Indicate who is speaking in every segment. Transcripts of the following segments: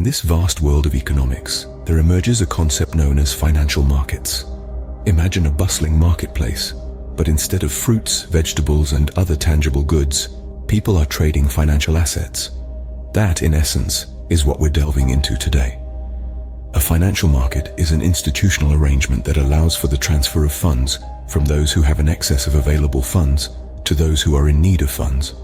Speaker 1: In this vast world of economics, there emerges a concept known as financial markets. Imagine a bustling marketplace, but instead of fruits, vegetables, and other tangible goods, people are trading financial assets. That, in essence, is what we're delving into today. A financial market is an institutional arrangement that allows for the transfer of funds from those who have an excess of available funds to those who are in need of funds.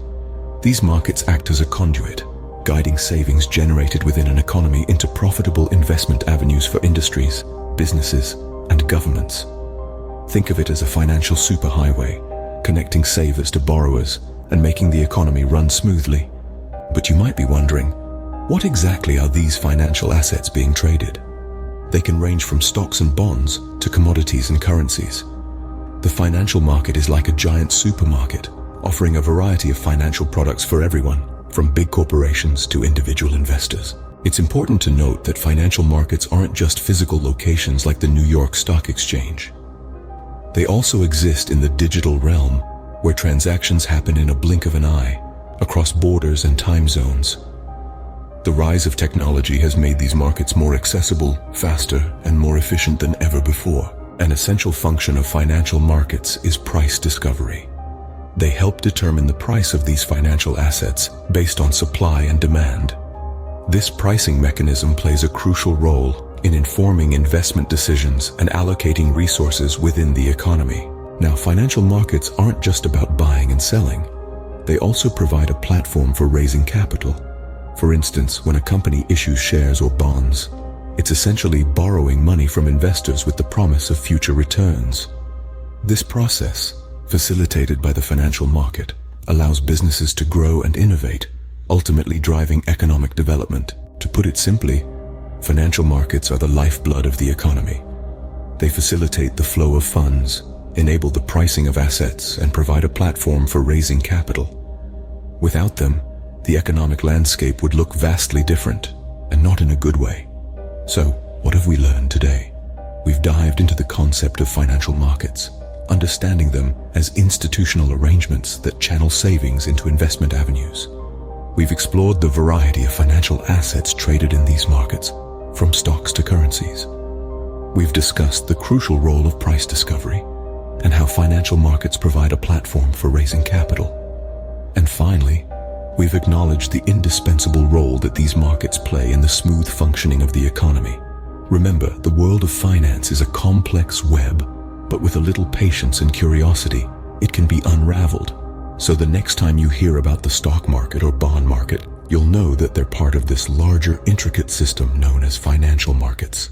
Speaker 1: These markets act as a conduit, guiding savings generated within an economy into profitable investment avenues for industries, businesses, and governments. Think of it as a financial superhighway, connecting savers to borrowers and making the economy run smoothly. But you might be wondering, what exactly are these financial assets being traded? They can range from stocks and bonds to commodities and currencies. The financial market is like a giant supermarket, offering a variety of financial products for everyone, from big corporations to individual investors. It's important to note that financial markets aren't just physical locations like the New York Stock Exchange. They also exist in the digital realm, where transactions happen in a blink of an eye, across borders and time zones. The rise of technology has made these markets more accessible, faster, and more efficient than ever before. An essential function of financial markets is price discovery. They help determine the price of these financial assets based on supply and demand. This pricing mechanism plays a crucial role in informing investment decisions and allocating resources within the economy. Now, financial markets aren't just about buying and selling. They also provide a platform for raising capital. For instance, when a company issues shares or bonds, it's essentially borrowing money from investors with the promise of future returns. This process, facilitated by the financial market, allows businesses to grow and innovate, ultimately driving economic development. To put it simply, financial markets are the lifeblood of the economy. They facilitate the flow of funds, enable the pricing of assets, and provide a platform for raising capital. Without them, the economic landscape would look vastly different, and not in a good way. So, what have we learned today? We've dived into the concept of financial markets, understanding them as institutional arrangements that channel savings into investment avenues. We've explored the variety of financial assets traded in these markets, from stocks to currencies. We've discussed the crucial role of price discovery and how financial markets provide a platform for raising capital. And finally, we've acknowledged the indispensable role that these markets play in the smooth functioning of the economy. Remember, the world of finance is a complex web, but with a little patience and curiosity, it can be unraveled. So the next time you hear about the stock market or bond market, you'll know that they're part of this larger, intricate system known as financial markets.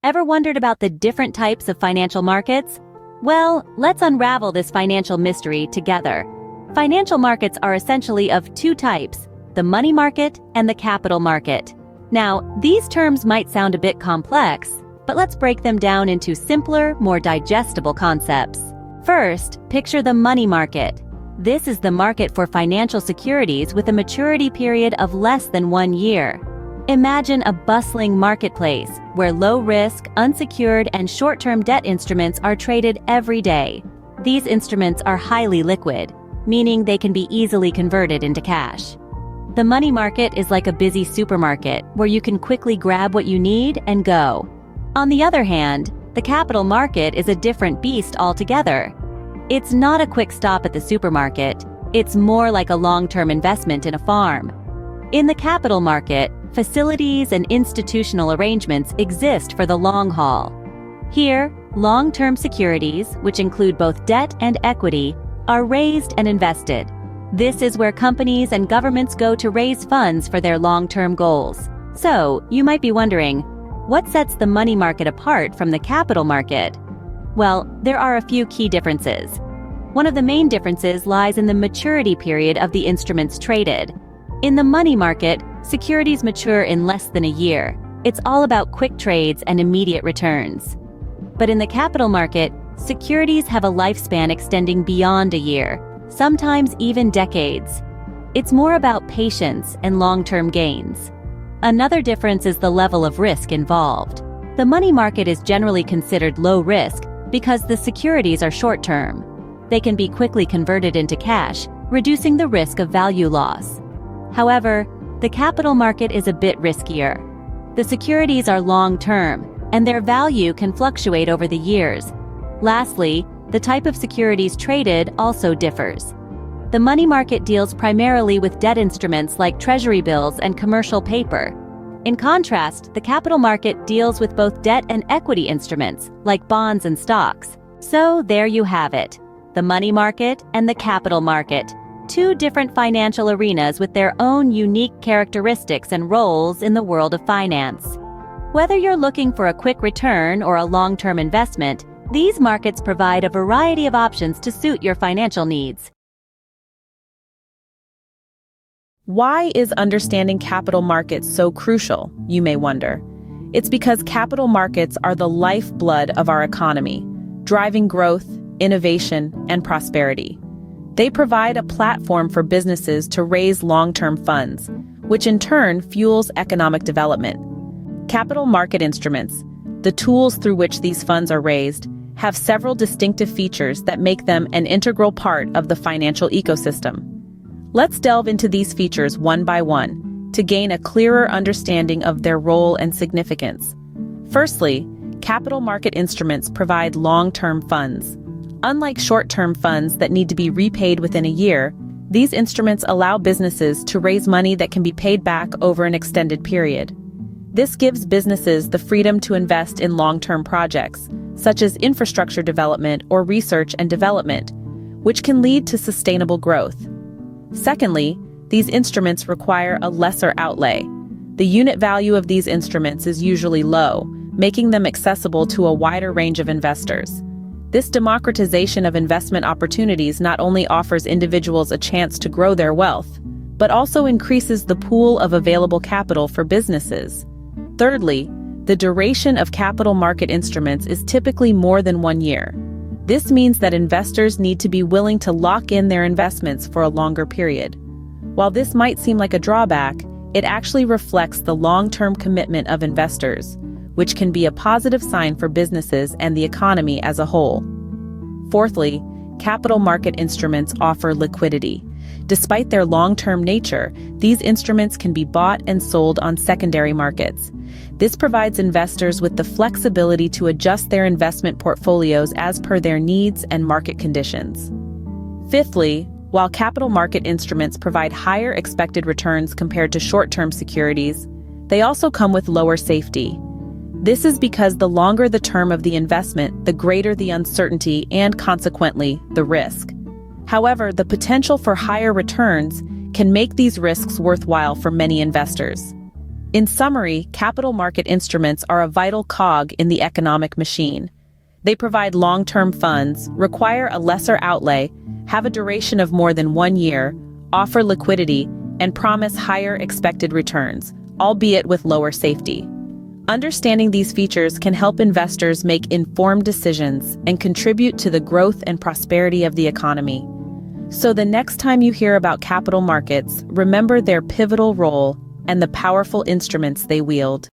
Speaker 2: Ever wondered about the different types of financial markets? Well, let's unravel this financial mystery together. Financial markets are essentially of two types, the money market and the capital market. Now, these terms might sound a bit complex, but let's break them down into simpler, more digestible concepts. First, picture the money market. This is the market for financial securities with a maturity period of less than 1 year. Imagine a bustling marketplace where low-risk, unsecured, and short-term debt instruments are traded every day. These instruments are highly liquid, meaning they can be easily converted into cash. The money market is like a busy supermarket where you can quickly grab what you need and go. On the other hand, the capital market is a different beast altogether. It's not a quick stop at the supermarket, it's more like a long-term investment in a farm. In the capital market, facilities and institutional arrangements exist for the long haul. Here, long-term securities, which include both debt and equity, are raised and invested. This is where companies and governments go to raise funds for their long-term goals. So, you might be wondering, what sets the money market apart from the capital market? Well, there are a few key differences. One of the main differences lies in the maturity period of the instruments traded. In the money market, securities mature in less than a year. It's all about quick trades and immediate returns. But in the capital market, securities have a lifespan extending beyond a year, sometimes even decades. It's more about patience and long-term gains. Another difference is the level of risk involved. The money market is generally considered low risk because the securities are short-term. They can be quickly converted into cash, reducing the risk of value loss. However, the capital market is a bit riskier. The securities are long-term, and their value can fluctuate over the years. Lastly, the type of securities traded also differs. The money market deals primarily with debt instruments like treasury bills and commercial paper. In contrast, the capital market deals with both debt and equity instruments, like bonds and stocks. So there you have it, the money market and the capital market. Two different financial arenas with their own unique characteristics and roles in the world of finance. Whether you're looking for a quick return or a long-term investment, these markets provide a variety of options to suit your financial needs.
Speaker 3: Why is understanding capital markets so crucial, you may wonder? It's because capital markets are the lifeblood of our economy, driving growth, innovation, and prosperity. They provide a platform for businesses to raise long-term funds, which in turn fuels economic development. Capital market instruments, the tools through which these funds are raised, have several distinctive features that make them an integral part of the financial ecosystem. Let's delve into these features one by one to gain a clearer understanding of their role and significance. Firstly, capital market instruments provide long-term funds. Unlike short-term funds that need to be repaid within a year, these instruments allow businesses to raise money that can be paid back over an extended period. This gives businesses the freedom to invest in long-term projects, such as infrastructure development or research and development, which can lead to sustainable growth. Secondly, these instruments require a lesser outlay. The unit value of these instruments is usually low, making them accessible to a wider range of investors. This democratization of investment opportunities not only offers individuals a chance to grow their wealth, but also increases the pool of available capital for businesses. Thirdly, the duration of capital market instruments is typically more than 1 year. This means that investors need to be willing to lock in their investments for a longer period. While this might seem like a drawback, it actually reflects the long-term commitment of investors, which can be a positive sign for businesses and the economy as a whole. Fourthly, capital market instruments offer liquidity. Despite their long-term nature, these instruments can be bought and sold on secondary markets. This provides investors with the flexibility to adjust their investment portfolios as per their needs and market conditions. Fifthly, while capital market instruments provide higher expected returns compared to short-term securities, they also come with lower safety. This is because the longer the term of the investment, the greater the uncertainty and, consequently, the risk. However, the potential for higher returns can make these risks worthwhile for many investors. In summary, capital market instruments are a vital cog in the economic machine. They provide long-term funds, require a lesser outlay, have a duration of more than 1 year, offer liquidity, and promise higher expected returns, albeit with lower safety. Understanding these features can help investors make informed decisions and contribute to the growth and prosperity of the economy. So the next time you hear about capital markets, remember their pivotal role and the powerful instruments they wield.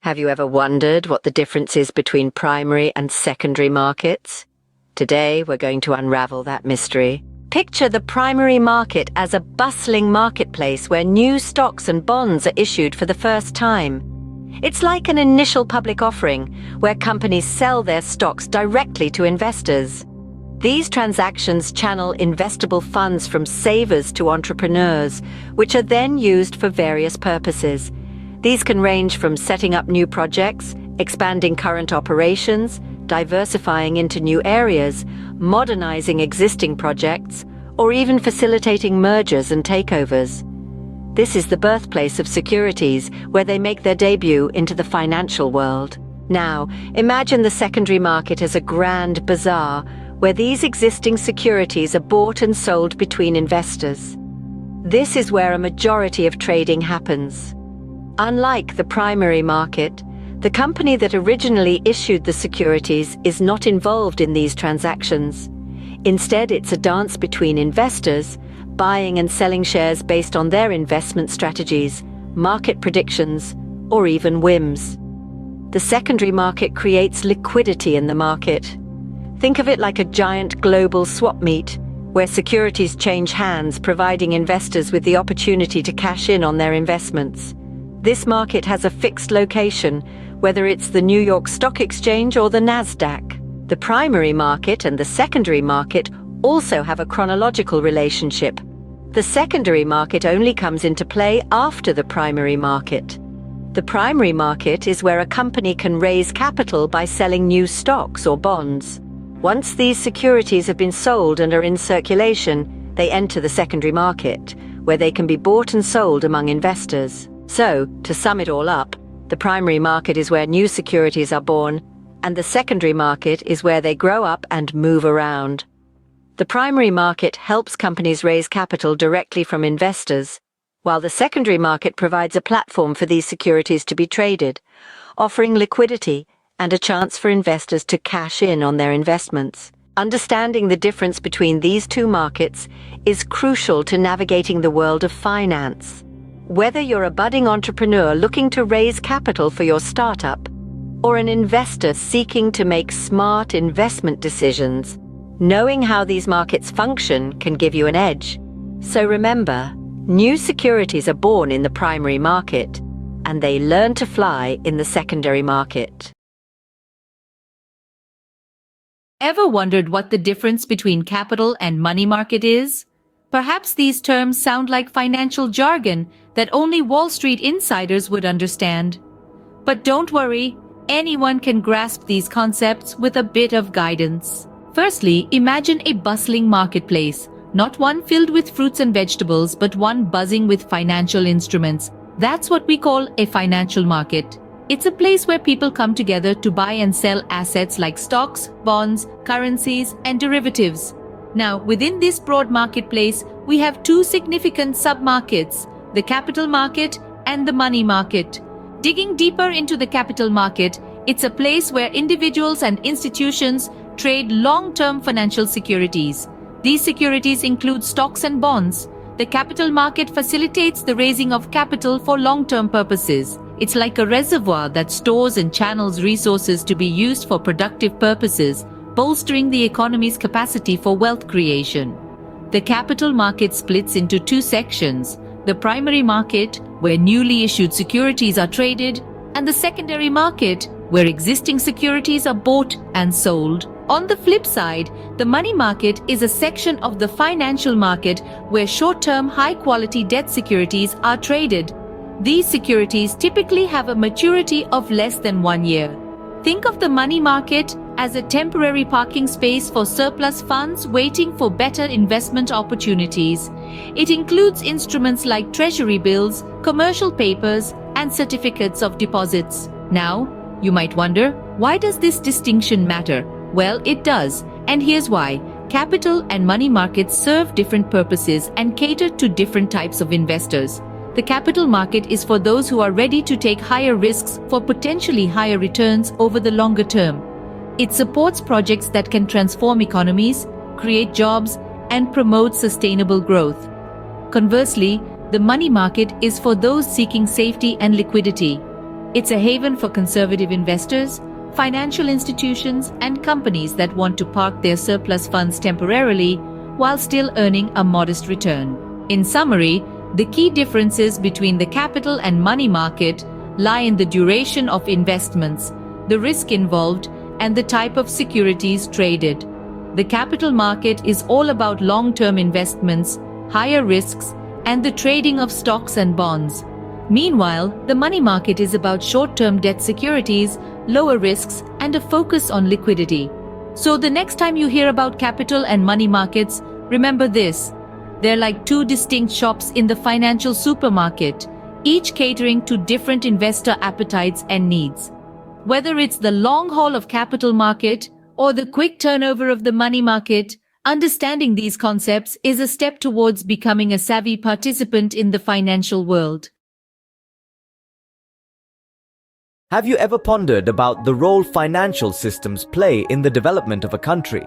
Speaker 4: Have you ever wondered what the difference is between primary and secondary markets? Today, we're going to unravel that mystery. Picture the primary market as a bustling marketplace where new stocks and bonds are issued for the first time. It's like an initial public offering, where companies sell their stocks directly to investors. These transactions channel investable funds from savers to entrepreneurs, which are then used for various purposes. These can range from setting up new projects, expanding current operations, diversifying into new areas, modernizing existing projects, or even facilitating mergers and takeovers. This is the birthplace of securities, where they make their debut into the financial world. Now, imagine the secondary market as a grand bazaar, where these existing securities are bought and sold between investors. This is where a majority of trading happens. Unlike the primary market, the company that originally issued the securities is not involved in these transactions. Instead, it's a dance between investors, buying and selling shares based on their investment strategies, market predictions, or even whims. The secondary market creates liquidity in the market. Think of it like a giant global swap meet, where securities change hands, providing investors with the opportunity to cash in on their investments. This market has a fixed location, whether it's the New York Stock Exchange or the Nasdaq. The primary market and the secondary market also have a chronological relationship. The secondary market only comes into play after the primary market. The primary market is where a company can raise capital by selling new stocks or bonds. Once these securities have been sold and are in circulation, they enter the secondary market, where they can be bought and sold among investors. So, to sum it all up, the primary market is where new securities are born, and the secondary market is where they grow up and move around. The primary market helps companies raise capital directly from investors, while the secondary market provides a platform for these securities to be traded, offering liquidity and a chance for investors to cash in on their investments. Understanding the difference between these two markets is crucial to navigating the world of finance. Whether you're a budding entrepreneur looking to raise capital for your startup, or an investor seeking to make smart investment decisions, knowing how these markets function can give you an edge. So remember, new securities are born in the primary market, and they learn to fly in the secondary market.
Speaker 5: Ever wondered what the difference between capital and money market is? Perhaps these terms sound like financial jargon that only Wall Street insiders would understand. But don't worry, anyone can grasp these concepts with a bit of guidance. Firstly, imagine a bustling marketplace, not one filled with fruits and vegetables, but one buzzing with financial instruments. That's what we call a financial market. It's a place where people come together to buy and sell assets like stocks, bonds, currencies, and derivatives. Now, within this broad marketplace, we have two significant sub-markets, the capital market and the money market. Digging deeper into the capital market, it's a place where individuals and institutions trade long-term financial securities. These securities include stocks and bonds. The capital market facilitates the raising of capital for long-term purposes. It's like a reservoir that stores and channels resources to be used for productive purposes, bolstering the economy's capacity for wealth creation. The capital market splits into two sections: the primary market, where newly issued securities are traded, and the secondary market, where existing securities are bought and sold. On the flip side, the money market is a section of the financial market where short-term, high-quality debt securities are traded. These securities typically have a maturity of less than 1 year. Think of the money market as a temporary parking space for surplus funds waiting for better investment opportunities. It includes instruments like treasury bills, commercial papers, and certificates of deposits. Now, you might wonder, why does this distinction matter? Well, it does, and here's why. Capital and money markets serve different purposes and cater to different types of investors. The capital market is for those who are ready to take higher risks for potentially higher returns over the longer term. It supports projects that can transform economies, create jobs, and promote sustainable growth. Conversely, the money market is for those seeking safety and liquidity. It's a haven for conservative investors, financial institutions, and companies that want to park their surplus funds temporarily while still earning a modest return. In summary, the key differences between the capital and money market lie in the duration of investments, the risk involved, and the type of securities traded. The capital market is all about long-term investments, higher risks, and the trading of stocks and bonds. Meanwhile, the money market is about short-term debt securities, lower risks, and a focus on liquidity. So the next time you hear about capital and money markets, remember this: they're like two distinct shops in the financial supermarket, each catering to different investor appetites and needs. Whether it's the long haul of capital market or the quick turnover of the money market, understanding these concepts is a step towards becoming a savvy participant in the financial world.
Speaker 6: Have you ever pondered about the role financial systems play in the development of a country?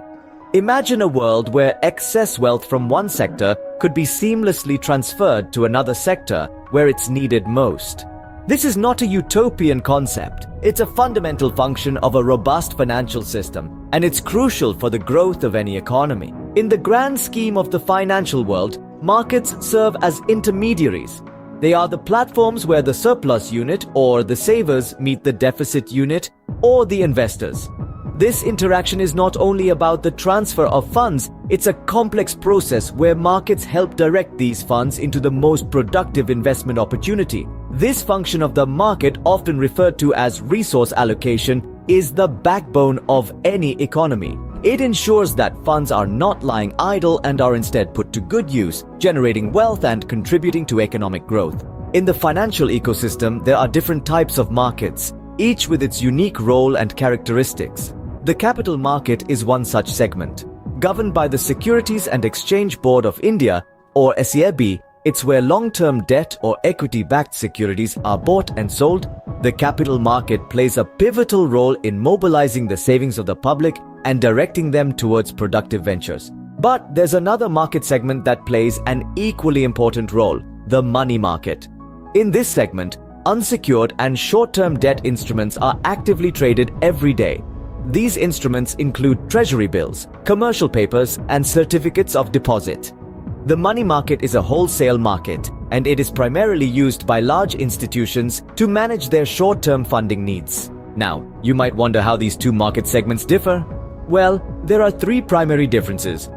Speaker 6: Imagine a world where excess wealth from one sector could be seamlessly transferred to another sector where it's needed most. This is not a utopian concept. It's a fundamental function of a robust financial system, and it's crucial for the growth of any economy. In the grand scheme of the financial world, markets serve as intermediaries. They are the platforms where the surplus unit or the savers meet the deficit unit or the investors. This interaction is not only about the transfer of funds, it's a complex process where markets help direct these funds into the most productive investment opportunity. This function of the market, often referred to as resource allocation, is the backbone of any economy. It ensures that funds are not lying idle and are instead put to good use, generating wealth and contributing to economic growth. In the financial ecosystem, there are different types of markets, each with its unique role and characteristics. The capital market is one such segment. Governed by the Securities and Exchange Board of India, or SEBI, it's where long-term debt or equity-backed securities are bought and sold. The capital market plays a pivotal role in mobilizing the savings of the public and directing them towards productive ventures. But there's another market segment that plays an equally important role, the money market. In this segment, unsecured and short-term debt instruments are actively traded every day. These instruments include treasury bills, commercial papers, and certificates of deposit. The money market is a wholesale market, and it is primarily used by large institutions to manage their short-term funding needs. Now, you might wonder how these two market segments differ. Well, there are three primary differences.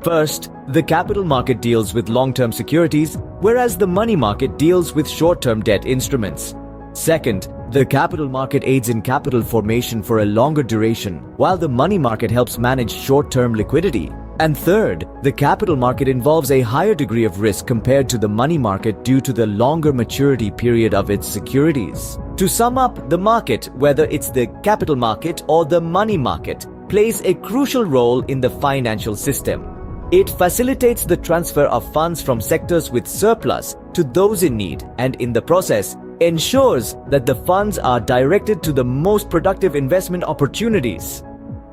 Speaker 6: First, the capital market deals with long-term securities, whereas the money market deals with short-term debt instruments. Second, the capital market aids in capital formation for a longer duration, while the money market helps manage short-term liquidity. And third, the capital market involves a higher degree of risk compared to the money market due to the longer maturity period of its securities. To sum up, the market, whether it's the capital market or the money market, plays a crucial role in the financial system. It facilitates the transfer of funds from sectors with surplus to those in need, and in the process, ensures that the funds are directed to the most productive investment opportunities.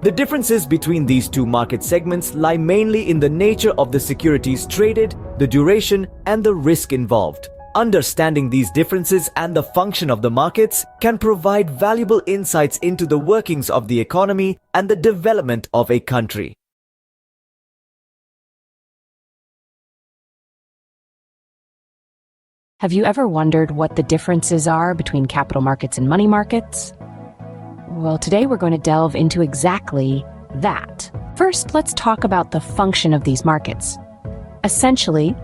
Speaker 6: The differences between these two market segments lie mainly in the nature of the securities traded, the duration, and the risk involved. Understanding these differences and the function of the markets can provide valuable insights into the workings of the economy and the development of a country.
Speaker 3: Have you ever wondered what the differences are between capital markets and money markets? Well, today we're going to delve into exactly that. First, let's talk about the function of these markets. Essentially,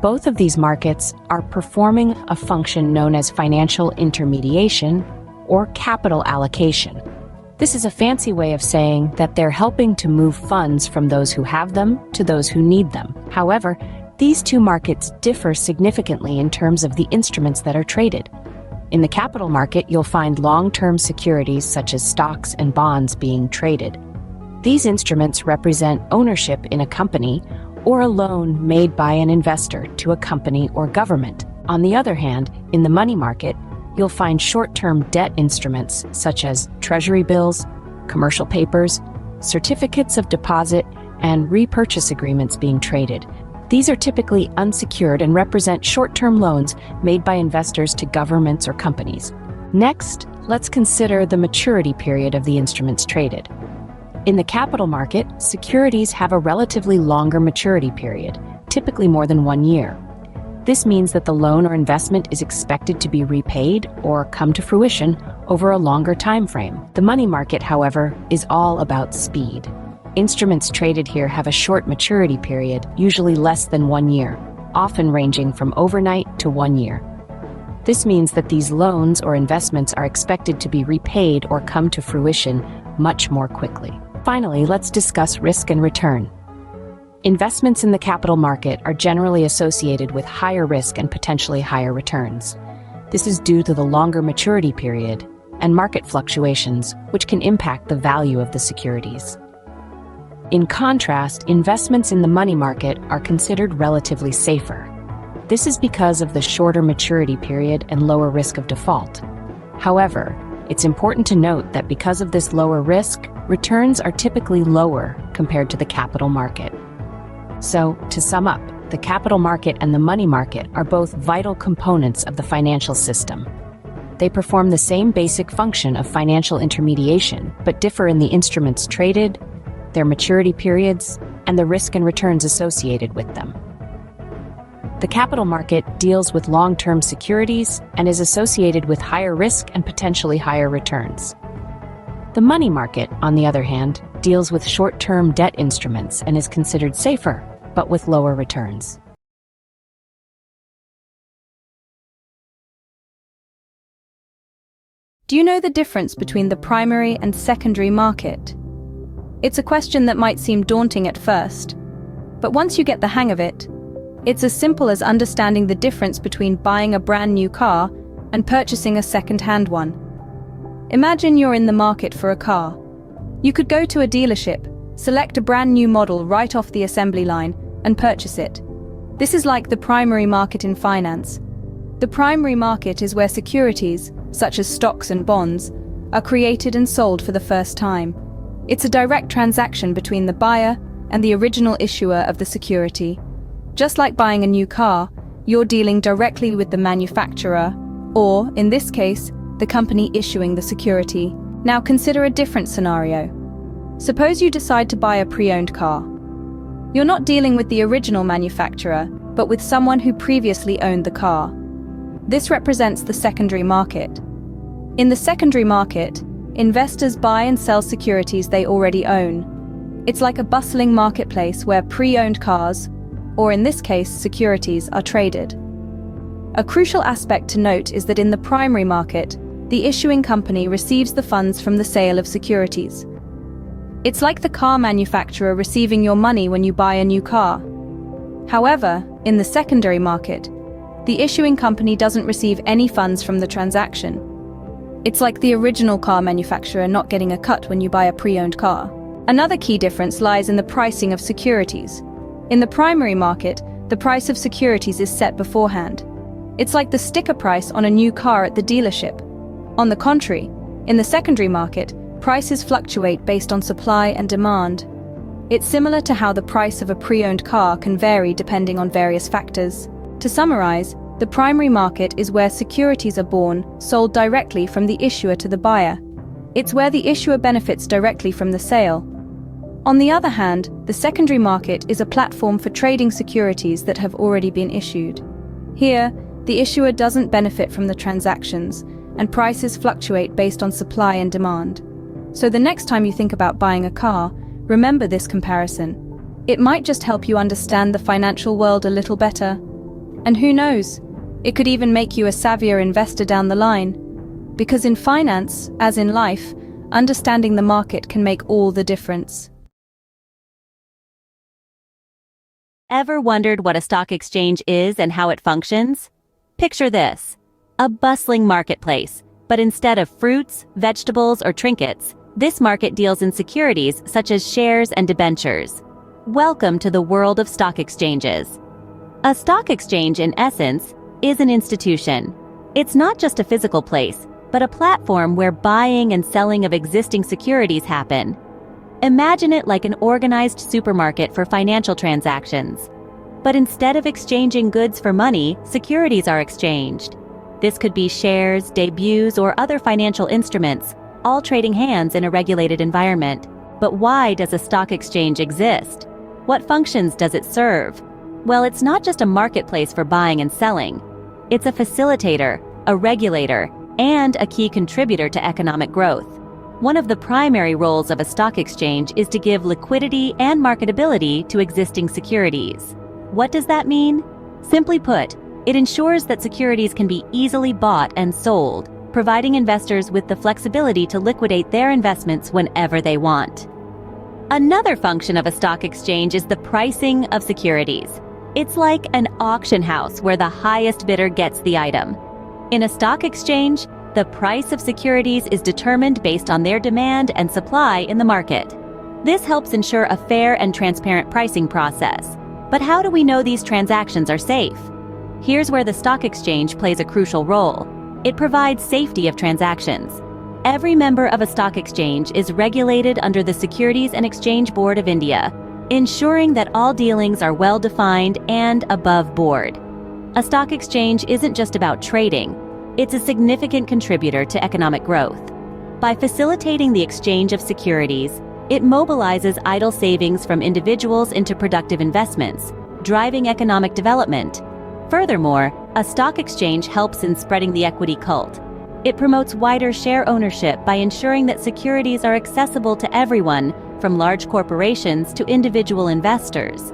Speaker 3: both of these markets are performing a function known as financial intermediation or capital allocation. This is a fancy way of saying that they're helping to move funds from those who have them to those who need them. However, these two markets differ significantly in terms of the instruments that are traded. In the capital market, you'll find long-term securities such as stocks and bonds being traded. These instruments represent ownership in a company or a loan made by an investor to a company or government. On the other hand, in the money market, you'll find short-term debt instruments such as treasury bills, commercial papers, certificates of deposit, and repurchase agreements being traded. These are typically unsecured and represent short-term loans made by investors to governments or companies. Next, let's consider the maturity period of the instruments traded. In the capital market, securities have a relatively longer maturity period, typically more than 1 year. This means that the loan or investment is expected to be repaid or come to fruition over a longer time frame. The money market, however, is all about speed. Instruments traded here have a short maturity period, usually less than 1 year, often ranging from overnight to 1 year. This means that these loans or investments are expected to be repaid or come to fruition much more quickly. Finally, let's discuss risk and return. Investments in the capital market are generally associated with higher risk and potentially higher returns. This is due to the longer maturity period and market fluctuations, which can impact the value of the securities. In contrast, investments in the money market are considered relatively safer. This is because of the shorter maturity period and lower risk of default. However, it's important to note that because of this lower risk, returns are typically lower compared to the capital market. So, to sum up, the capital market and the money market are both vital components of the financial system.
Speaker 7: They perform the same basic function of financial intermediation, but differ in the instruments traded, their maturity periods, and the risk and returns associated with them. The capital market deals with long-term securities and is associated with higher risk and potentially higher returns. The money market, on the other hand, deals with short-term debt instruments and is considered safer, but with lower returns.
Speaker 3: Do you know the difference between the primary and secondary market? It's a question that might seem daunting at first, but once you get the hang of it, it's as simple as understanding the difference between buying a brand new car and purchasing a second-hand one. Imagine you're in the market for a car. You could go to a dealership, select a brand new model right off the assembly line, and purchase it. This is like the primary market in finance. The primary market is where securities, such as stocks and bonds, are created and sold for the first time. It's a direct transaction between the buyer and the original issuer of the security. Just like buying a new car, you're dealing directly with the manufacturer, or, in this case, the company issuing the security. Now consider a different scenario. Suppose you decide to buy a pre-owned car. You're not dealing with the original manufacturer, but with someone who previously owned the car. This represents the secondary market. In the secondary market, investors buy and sell securities they already own. It's like a bustling marketplace where pre-owned cars, or in this case, securities, are traded. A crucial aspect to note is that in the primary market, the issuing company receives the funds from the sale of securities. It's like the car manufacturer receiving your money when you buy a new car. However, in the secondary market, the issuing company doesn't receive any funds from the transaction. It's like the original car manufacturer not getting a cut when you buy a pre-owned car. Another key difference lies in the pricing of securities. In the primary market, the price of securities is set beforehand. It's like the sticker price on a new car at the dealership. On the contrary, in the secondary market, prices fluctuate based on supply and demand. It's similar to how the price of a pre-owned car can vary depending on various factors. To summarize, the primary market is where securities are born, sold directly from the issuer to the buyer. It's where the issuer benefits directly from the sale. On the other hand, the secondary market is a platform for trading securities that have already been issued. Here, the issuer doesn't benefit from the transactions, and prices fluctuate based on supply and demand. So the next time you think about buying a car, remember this comparison. It might just help you understand the financial world a little better. And who knows, it could even make you a savvier investor down the line. Because in finance, as in life, understanding the market can make all the difference.
Speaker 2: Ever wondered what a stock exchange is and how it functions? Picture this: a bustling marketplace, but instead of fruits, vegetables, or trinkets, this market deals in securities such as shares and debentures. Welcome to the world of stock exchanges. A stock exchange, in essence, is an institution. It's not just a physical place, but a platform where buying and selling of existing securities happen. Imagine it like an organized supermarket for financial transactions. But instead of exchanging goods for money, securities are exchanged. This could be shares, debuts, or other financial instruments, all trading hands in a regulated environment. But why does a stock exchange exist? What functions does it serve? Well, it's not just a marketplace for buying and selling. It's a facilitator, a regulator, and a key contributor to economic growth. One of the primary roles of a stock exchange is to give liquidity and marketability to existing securities. What does that mean? Simply put, it ensures that securities can be easily bought and sold, providing investors with the flexibility to liquidate their investments whenever they want. Another function of a stock exchange is the pricing of securities. It's like an auction house where the highest bidder gets the item. In a stock exchange, the price of securities is determined based on their demand and supply in the market. This helps ensure a fair and transparent pricing process. But how do we know these transactions are safe? Here's where the stock exchange plays a crucial role. It provides safety of transactions. Every member of a stock exchange is regulated under the Securities and Exchange Board of India, ensuring that all dealings are well-defined and above board. A stock exchange isn't just about trading. It's a significant contributor to economic growth. By facilitating the exchange of securities, it mobilizes idle savings from individuals into productive investments, driving economic development. Furthermore, a stock exchange helps in spreading the equity cult. It promotes wider share ownership by ensuring that securities are accessible to everyone, from large corporations to individual investors.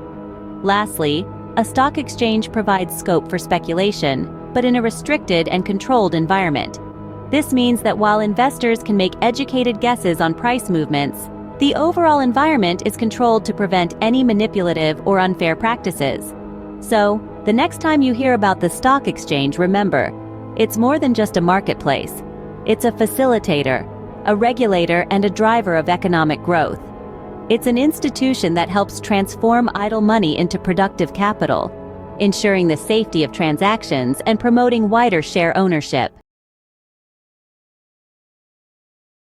Speaker 2: Lastly, a stock exchange provides scope for speculation, but in a restricted and controlled environment. This means that while investors can make educated guesses on price movements, the overall environment is controlled to prevent any manipulative or unfair practices. So, the next time you hear about the stock exchange, remember, it's more than just a marketplace. It's a facilitator, a regulator, and a driver of economic growth. It's an institution that helps transform idle money into productive capital, ensuring the safety of transactions and promoting wider share ownership.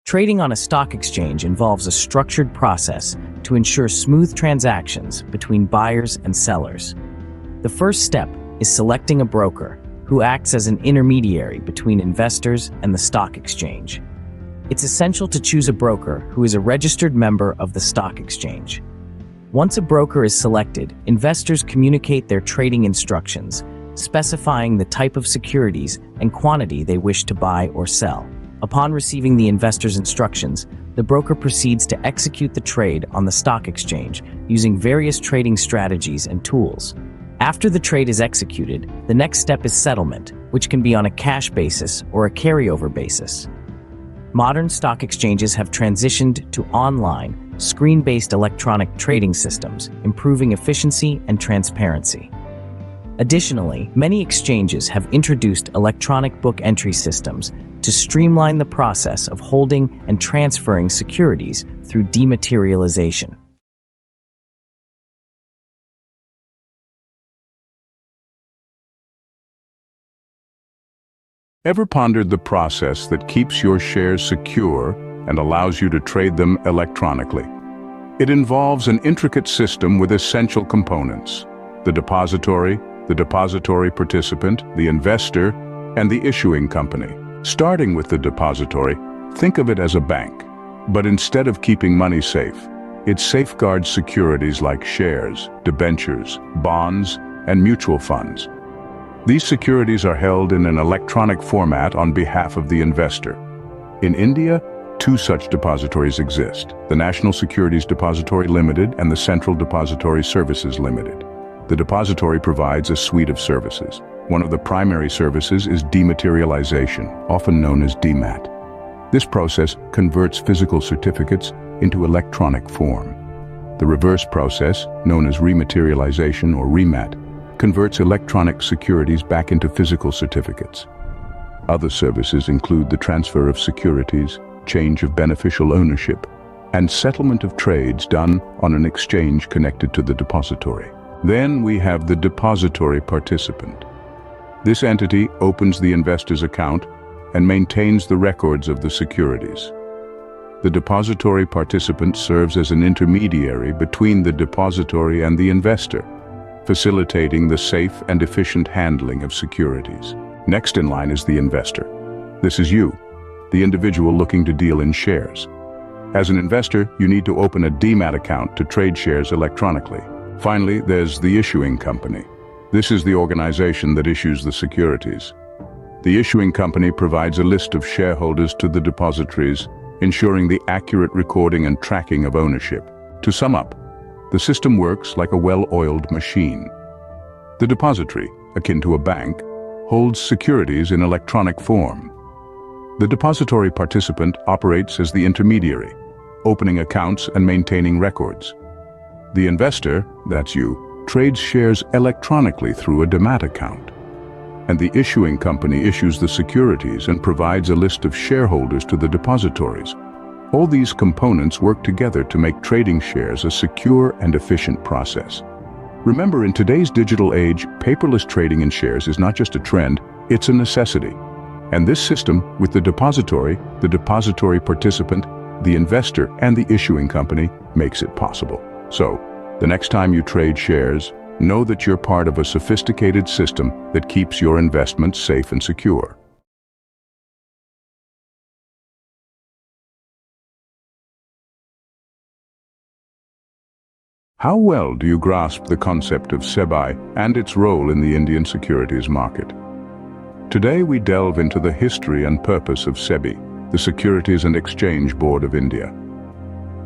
Speaker 8: Trading on a stock exchange involves a structured process to ensure smooth transactions between buyers and sellers. The first step is selecting a broker who acts as an intermediary between investors and the stock exchange. It's essential to choose a broker who is a registered member of the stock exchange. Once a broker is selected, investors communicate their trading instructions, specifying the type of securities and quantity they wish to buy or sell. Upon receiving the investor's instructions, the broker proceeds to execute the trade on the stock exchange using various trading strategies and tools. After the trade is executed, the next step is settlement, which can be on a cash basis or a carryover basis. Modern stock exchanges have transitioned to online, screen-based electronic trading systems, improving efficiency and transparency. Additionally, many exchanges have introduced electronic book entry systems to streamline the process of holding and transferring securities through dematerialization.
Speaker 9: Ever pondered the process that keeps your shares secure and allows you to trade them electronically? It involves an intricate system with essential components: the depository participant, the investor, and the issuing company. Starting with the depository, think of it as a bank. But instead of keeping money safe, it safeguards securities like shares, debentures, bonds, and mutual funds. These securities are held in an electronic format on behalf of the investor. In India, 2 such depositories exist: the National Securities Depository Limited and the Central Depository Services Limited. The depository provides a suite of services. One of the primary services is dematerialization, often known as DMAT. This process converts physical certificates into electronic form. The reverse process, known as rematerialization or remat, converts electronic securities back into physical certificates. Other services include the transfer of securities, change of beneficial ownership, and settlement of trades done on an exchange connected to the depository. Then we have the depository participant. This entity opens the investor's account and maintains the records of the securities. The depository participant serves as an intermediary between the depository and the investor, facilitating the safe and efficient handling of securities. Next in line is the investor. This is you, the individual looking to deal in shares. As an investor, you need to open a DMAT account to trade shares electronically. Finally, there's the issuing company. This is the organization that issues the securities. The issuing company provides a list of shareholders to the depositories, ensuring the accurate recording and tracking of ownership. To sum up, the system works like a well-oiled machine. The depository, akin to a bank, holds securities in electronic form. The depository participant operates as the intermediary, opening accounts and maintaining records. The investor, that's you, trades shares electronically through a DMAT account. And the issuing company issues the securities and provides a list of shareholders to the depositories. All these components work together to make trading shares a secure and efficient process. Remember, in today's digital age, paperless trading in shares is not just a trend, it's a necessity. And this system, with the depository participant, the investor, and the issuing company, makes it possible. So, the next time you trade shares, know that you're part of a sophisticated system that keeps your investments safe and secure. How well do you grasp the concept of SEBI and its role in the Indian securities market? Today we delve into the history and purpose of SEBI, the Securities and Exchange Board of India.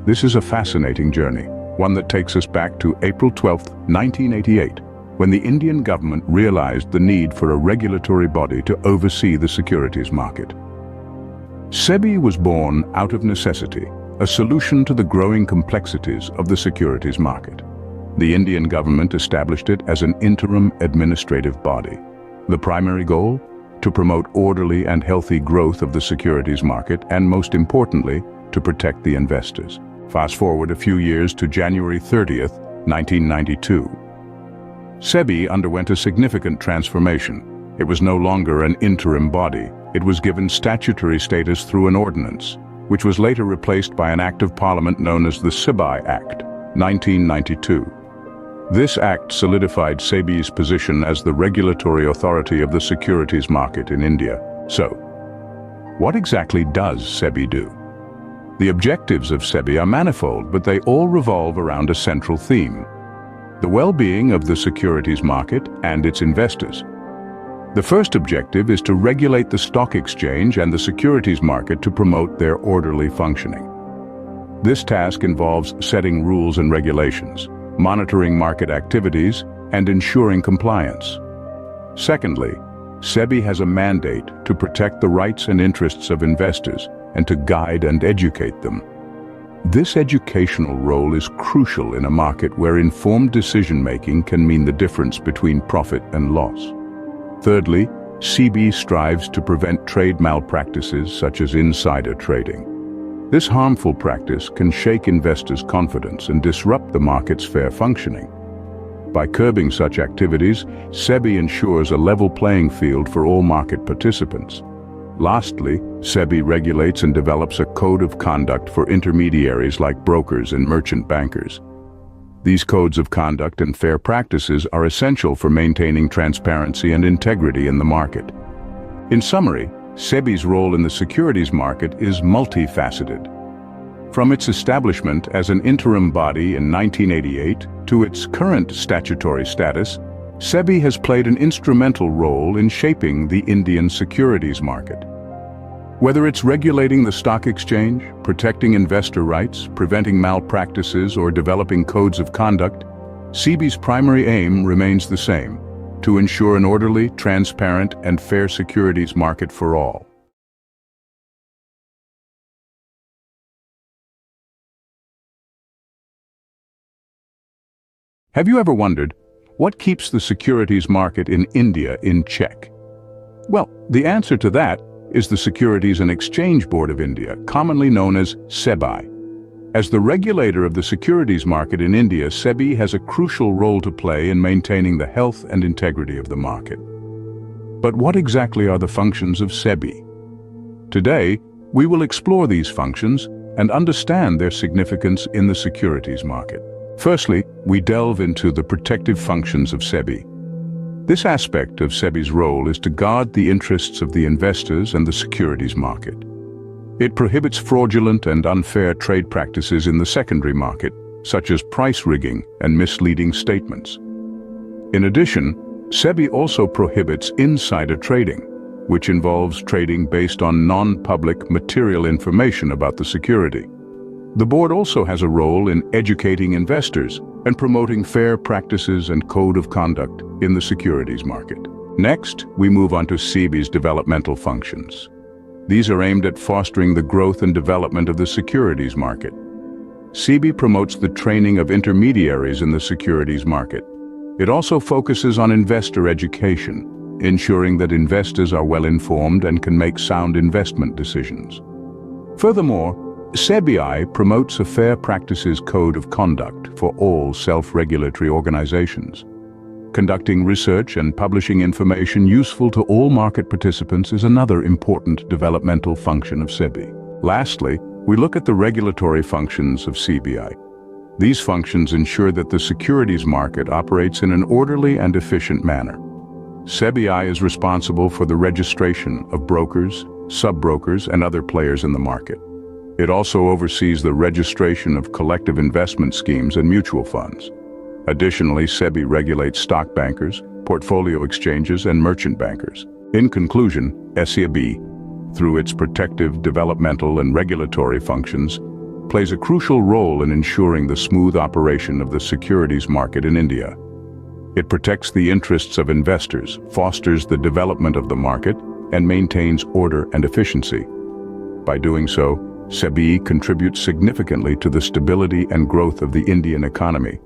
Speaker 9: This is a fascinating journey, one that takes us back to April 12, 1988, when the Indian government realized the need for a regulatory body to oversee the securities market. SEBI was born out of necessity, a solution to the growing complexities of the securities market. The Indian government established it as an interim administrative body. The primary goal? To promote orderly and healthy growth of the securities market and, most importantly, to protect the investors. Fast forward a few years to January 30th, 1992. SEBI underwent a significant transformation. It was no longer an interim body. It was given statutory status through an ordinance, which was later replaced by an Act of Parliament known as the SEBI Act, 1992. This act solidified SEBI's position as the regulatory authority of the securities market in India. So, what exactly does SEBI do? The objectives of SEBI are manifold, but they all revolve around a central theme: the well-being of the securities market and its investors. The first objective is to regulate the stock exchange and the securities market to promote their orderly functioning. This task involves setting rules and regulations, monitoring market activities, and ensuring compliance. Secondly, SEBI has a mandate to protect the rights and interests of investors and to guide and educate them. This educational role is crucial in a market where informed decision-making can mean the difference between profit and loss. Thirdly, SEBI strives to prevent trade malpractices such as insider trading. This harmful practice can shake investors' confidence and disrupt the market's fair functioning. By curbing such activities, SEBI ensures a level playing field for all market participants. Lastly, SEBI regulates and develops a code of conduct for intermediaries like brokers and merchant bankers. These codes of conduct and fair practices are essential for maintaining transparency and integrity in the market. In summary, SEBI's role in the securities market is multifaceted. From its establishment as an interim body in 1988 to its current statutory status, SEBI has played an instrumental role in shaping the Indian securities market. Whether it's regulating the stock exchange, protecting investor rights, preventing malpractices, or developing codes of conduct, SEBI's primary aim remains the same: to ensure an orderly, transparent, and fair securities market for all. Have you ever wondered, what keeps the securities market in India in check? Well, the answer to that is the Securities and Exchange Board of India, commonly known as SEBI. As the regulator of the securities market in India, SEBI has a crucial role to play in maintaining the health and integrity of the market. But what exactly are the functions of SEBI? Today, we will explore these functions and understand their significance in the securities market. Firstly, we delve into the protective functions of SEBI. This aspect of SEBI's role is to guard the interests of the investors and the securities market. It prohibits fraudulent and unfair trade practices in the secondary market, such as price rigging and misleading statements. In addition, SEBI also prohibits insider trading, which involves trading based on non-public material information about the security. The board also has a role in educating investors and promoting fair practices and code of conduct in the securities market. Next, we move on to SEBI's developmental functions. These are aimed at fostering the growth and development of the securities market. SEBI promotes the training of intermediaries in the securities market. It also focuses on investor education, ensuring that investors are well informed and can make sound investment decisions. Furthermore, SEBI promotes a fair practices code of conduct for all self-regulatory organizations. Conducting research and publishing information useful to all market participants is another important developmental function of SEBI. Lastly, we look at the regulatory functions of SEBI. These functions ensure that the securities market operates in an orderly and efficient manner. SEBI is responsible for the registration of brokers, sub-brokers, and other players in the market. It also oversees the registration of collective investment schemes and mutual funds. Additionally, SEBI regulates stock bankers, portfolio exchanges, and merchant bankers. In conclusion, SEBI, through its protective, developmental, and regulatory functions, plays a crucial role in ensuring the smooth operation of the securities market in India. It protects the interests of investors, fosters the development of the market, and maintains order and efficiency. By doing so, SEBI contributes significantly to the stability and growth of the Indian economy.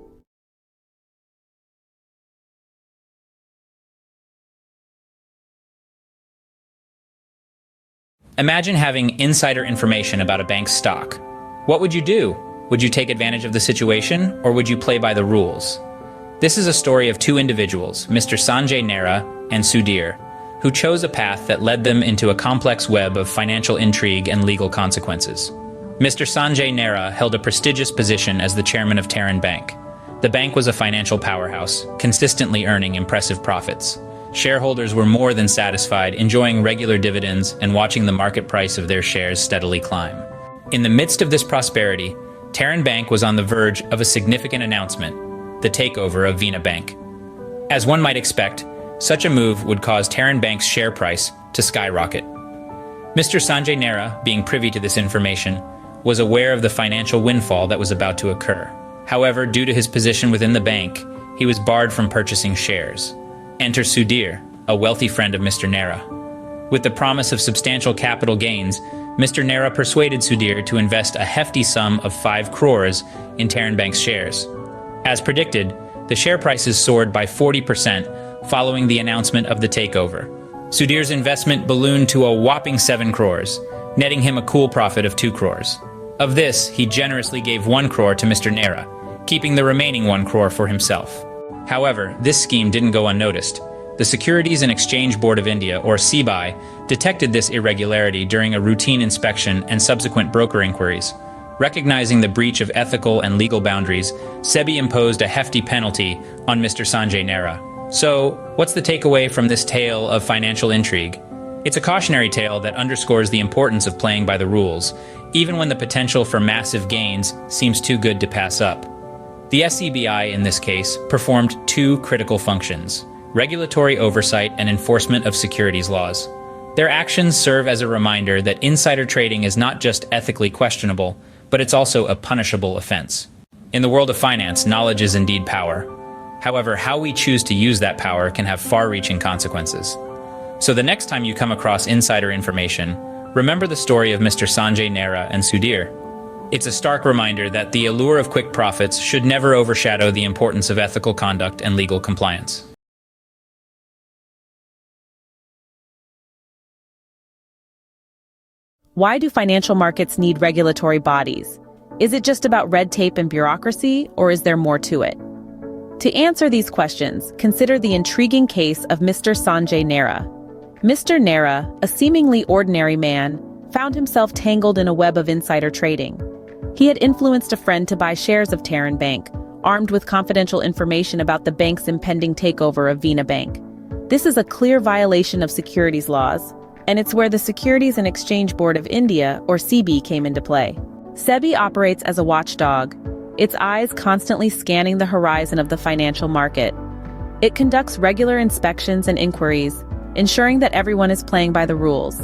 Speaker 10: Imagine having insider information about a bank's stock. What would you do? Would you take advantage of the situation, or would you play by the rules? This is a story of two individuals, Mr. Sanjay Nehra and Sudhir, who chose a path that led them into a complex web of financial intrigue and legal consequences. Mr. Sanjay Nehra held a prestigious position as the chairman of Taran Bank. The bank was a financial powerhouse, consistently earning impressive profits. Shareholders were more than satisfied, enjoying regular dividends and watching the market price of their shares steadily climb. In the midst of this prosperity, Taran Bank was on the verge of a significant announcement: the takeover of Veena Bank. As one might expect, such a move would cause Taran Bank's share price to skyrocket. Mr. Sanjay Nehra, being privy to this information, was aware of the financial windfall that was about to occur. However, due to his position within the bank, he was barred from purchasing shares. Enter Sudhir, a wealthy friend of Mr. Nehra. With the promise of substantial capital gains, Mr. Nehra persuaded Sudhir to invest a hefty sum of 5 crores in Taran Bank's shares. As predicted, the share prices soared by 40% following the announcement of the takeover. Sudhir's investment ballooned to a whopping 7 crores, netting him a cool profit of 2 crores. Of this, he generously gave 1 crore to Mr. Nehra, keeping the remaining 1 crore for himself. However, this scheme didn't go unnoticed. The Securities and Exchange Board of India, or SEBI, detected this irregularity during a routine inspection and subsequent broker inquiries. Recognizing the breach of ethical and legal boundaries, SEBI imposed a hefty penalty on Mr. Sanjay Nehra. So, what's the takeaway from this tale of financial intrigue? It's a cautionary tale that underscores the importance of playing by the rules, even when the potential for massive gains seems too good to pass up. The SEBI, in this case, performed 2 critical functions: regulatory oversight and enforcement of securities laws. Their actions serve as a reminder that insider trading is not just ethically questionable, but it's also a punishable offense. In the world of finance, knowledge is indeed power. However, how we choose to use that power can have far-reaching consequences. So the next time you come across insider information, remember the story of Mr. Sanjay Nehra and Sudhir. It's a stark reminder that the allure of quick profits should never overshadow the importance of ethical conduct and legal compliance.
Speaker 3: Why do financial markets need regulatory bodies? Is it just about red tape and bureaucracy, or is there more to it? To answer these questions, consider the intriguing case of Mr. Sanjay Nehra. Mr. Nehra, a seemingly ordinary man, found himself tangled in a web of insider trading. He had influenced a friend to buy shares of Taran Bank, armed with confidential information about the bank's impending takeover of Veena Bank. This is a clear violation of securities laws, and it's where the Securities and Exchange Board of India, or SEBI, came into play. SEBI operates as a watchdog, its eyes constantly scanning the horizon of the financial market. It conducts regular inspections and inquiries, ensuring that everyone is playing by the rules.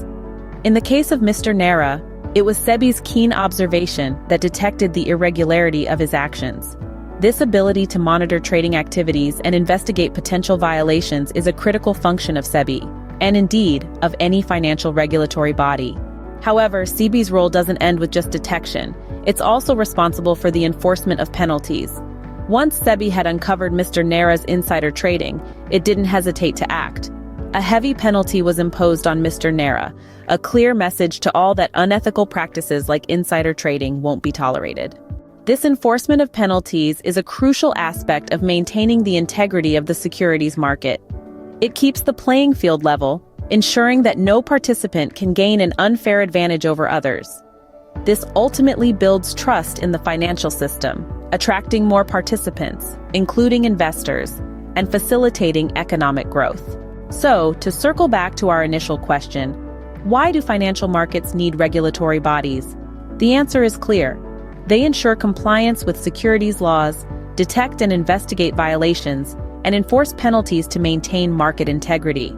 Speaker 3: In the case of Mr. Nehra, it was SEBI's keen observation that detected the irregularity of his actions. This ability to monitor trading activities and investigate potential violations is a critical function of SEBI, and indeed, of any financial regulatory body. However, SEBI's role doesn't end with just detection. It's also responsible for the enforcement of penalties. Once SEBI had uncovered Mr. Nehra's insider trading, it didn't hesitate to act. A heavy penalty was imposed on Mr. Nehra, a clear message to all that unethical practices like insider trading won't be tolerated. This enforcement of penalties is a crucial aspect of maintaining the integrity of the securities market. It keeps the playing field level, ensuring that no participant can gain an unfair advantage over others. This ultimately builds trust in the financial system, attracting more participants, including investors, and facilitating economic growth. So, to circle back to our initial question, why do financial markets need regulatory bodies? The answer is clear. They ensure compliance with securities laws, detect and investigate violations, and enforce penalties to maintain market integrity.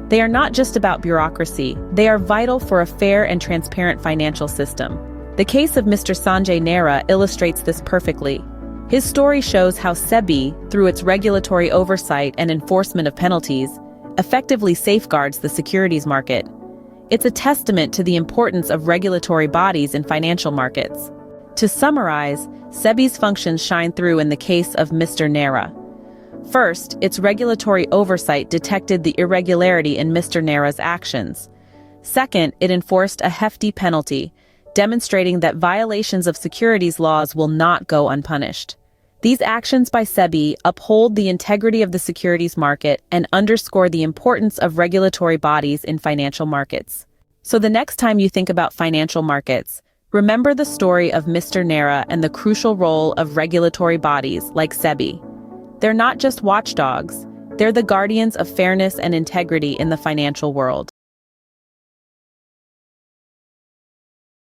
Speaker 3: They are not just about bureaucracy, they are vital for a fair and transparent financial system. The case of Mr. Sanjay Nehra illustrates this perfectly. His story shows how SEBI, through its regulatory oversight and enforcement of penalties, effectively safeguards the securities market. It's a testament to the importance of regulatory bodies in financial markets. To summarize, SEBI's functions shine through in the case of Mr. Nehra. First, its regulatory oversight detected the irregularity in Mr. Nehra's actions. Second, it enforced a hefty penalty, demonstrating that violations of securities laws will not go unpunished. These actions by SEBI uphold the integrity of the securities market and underscore the importance of regulatory bodies in financial markets. So the next time you think about financial markets, remember the story of Mr. Nehra and the crucial role of regulatory bodies like SEBI. They're not just watchdogs, they're the guardians of fairness and integrity in the financial world.